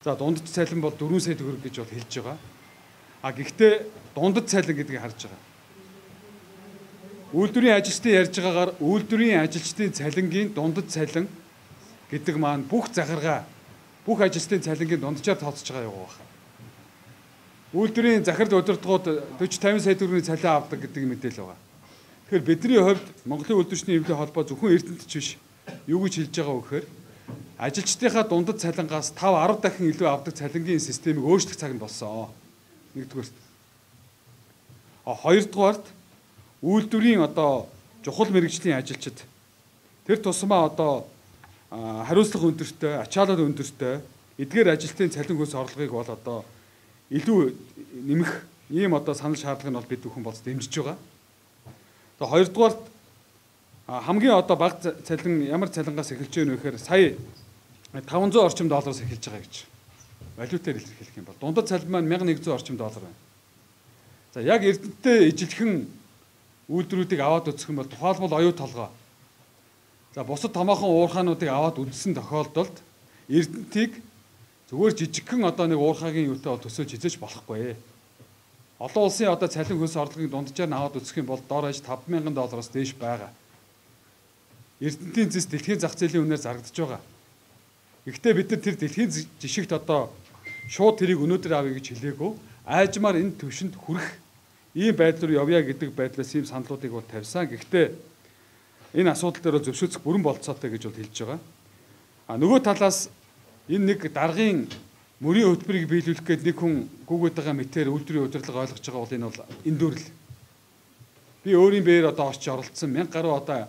За дундад цалин бол 4 сая төгрөг гэж бол хэлж байгаа. А гэхдээ дундад цалин гэдгийг харж байгаа. Үйлдвэрийн ажилчдын ярьж байгаагаар үйлдвэрийн ажилчдын цалингийн дундад цалин гэдэг маань бүх захиргаа, бүх ажилчдын цалингийн дунджаар тооцож байгаа юу байна. Үйлдвэрийн захирал удирдлагууд 40-50 сая төгрөгийн цалин авдаг гэдэг мэдээлэл байгаа. Тэгэхээр бидний хувьд Монголын үйлдвэрчдийн эвлэлийн холбоо зөвхөн Эрдэнэт биш юу гэж хэлж байгаа вэ гэхээр ажилчдынхаа дундад цалингаас 5-10 дахин илүү авдаг цалингийн системийг өөрчлөх цаг нь болсон. Нэгдүгээрт. Хоёрдугаарт үйлдвэрийн одоо чухал мэргэжлийн ажилчид тэр тусмаа одоо хариуцлага өндөртэй, ачаалал өндөртэй эдгээр ажилтны цалин хөлс орлогыг бол одоо илүү нэмэх ийм одоо санал шаардлага нь бол бид бүхэн болж дэмжиж байгаа. За хоёрдугаарт хамгийн одоо бага цалин ямар цалингаас эхэлж байна вэ гэхээр сая 500 орчим доллараас эхэлж байгаа гэж валютаар илэрхийлэх юм бол дундад цалин маань 1100 орчим доллар байна. За яг Эрдэнэтэй ижилхэн үйлдвэрүүдийг аваад үзэх юм бол тухайлбал оюу толгой. За бусад томоохон уурхаануудыг аваад үзсэн тохиолдолд Эрдэнэтийг зүгээр жижигхэн одоо нэг уурхагийн юутай бол төсөөлж хизээж болохгүй. Олон улсын одоо цалин хөлс орлогын дунджаар нь аваад үзэх юм бол дор хаяж 5,000 доллараас дээш байгаа. Эрдэнэтийн зэс дэлхийн зах зээлийн үнээр зарагдаж байгаа. Гэхдээ бид нар тэр дэлхийн жишгт одоо шууд тэрийг өнөөдөр авъя гэж хэлээгүй. Айжмаар энэ төвшөнд хүрэх ийм байдал руу явъя гэдэг байдлаас ийм саналуудыг бол тавьсан. Гэхдээ энэ асуудал дээр зөвшөөрлөх бүрэн болцоотой гэж бол хэлж байгаа. Нөгөө талаас энэ нэг даргын мөрийн хөтөлбөрийг биелүүлэх гээд нэг хүн гүгээд байгаа мэтээр үйлдвэрийн удирдлага ойлгож байгаа бол энэ бол эндүрл. Би өөрийн бээр одоо орч оролцсон 1000 гаруй одоо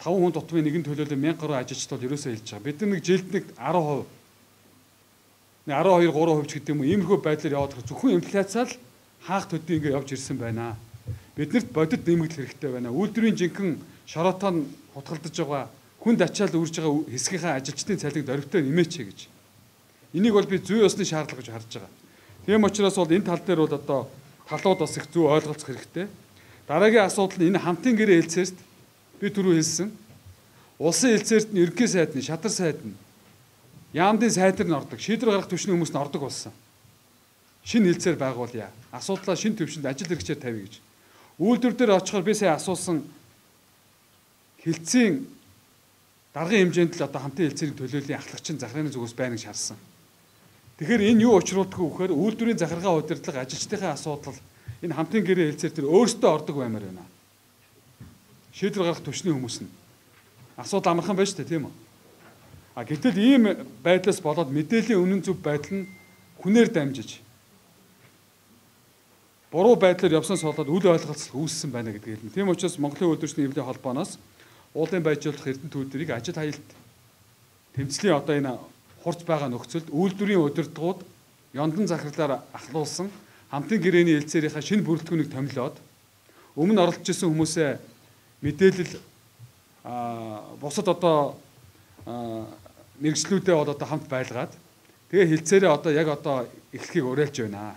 5 хүн дутмын нэгэн төлөөлөл 1000 гаруй ажилчид бол ерөөсөө хэлж байгаа. Бид нэг жилд нэг 10%, 12-3% ч гэдэг юм уу иймэрхүү байдлаар яваад байгаа. Зөвхөн инфляциал хаах төдий ингэ явж ирсэн байна. Биднэрт бодит нэмэгдэл хэрэгтэй байна. Үйлдвэрийн жинхэнэ шороотоо нь хутгалдаж байгаа хүнд ачаал үрж байгаа хэсгийнхаа ажилчдын цалинг дөрвтөө нэмээч гэж. Энийг бол би зүй ёсны шаардлага гэж харж байгаа. Тийм учраас бол энэ тал дээр бол одоо талууд бас их зөв ойлголцох хэрэгтэй. Дараагийн асуудал нь энэ хамтын гэрээ хэлцээрт би түрүү хэлсэн. Улсын хэлцээрт нь ерөнхий сайд нь, шатар сайд нь, яамдын сайдэр нь ордог, шийдвэр гаргах түвшний хүмүүс нь ордог болсон. Шинэ хэлцээр байгуулъя. Асуудлаа шинэ төвшөнд ажил хэрэгчээр тавья гэж. Үйлдвэр дээр очихоор би сая асуусан хэлцийн даргын хэмжээнд л одоо хамтын хэлцээрийг төлөөллийн ахлагчин захиргааны зүгээс байна гэж харсан. Тэгэхээр энэ юу учруулдаг вэ гэхээр үйлдвэрийн захиргаа удирдлага ажилчдынхаа асуудал энэ хамтын гэрээ хэлцээр тэр өөрсдөө ордог баймаар байна. Шийдвэр гаргах түвшний хүмүүс нь асуудал амархан байна шүү дээ, тийм үү? Гэтэл ийм байдлаас болоод мэдээллийн үнэн зөв байдал нь хүнээр дамжиж буруу байдлаар явсанаас болоод үл ойлголцол үүссэн байна гэдгийг хэлнэ. Тийм учраас Монголын үйлдвэрчдийн эвлэлийн холбооноос уулын байжуулах эрдэнэтүүдийг ажил хаялт тэмцлийн одоо энэ хурц байгаа нөхцөлд үйлдвэрийн удирдлагууд ёндан захирлаар ахлуулсан хамтын гэрээний хэлцээрийнхаа шинэ бүрэлдэхүүнийг томилоод өмнө оролцож ирсэн хүмүүсээ мэдээлэл бусад одоо мэргэжлүүдээ бол одоо хамт байлгаад тэгээ хэлцээрээ одоо яг одоо эхлэхийг уриалж байна.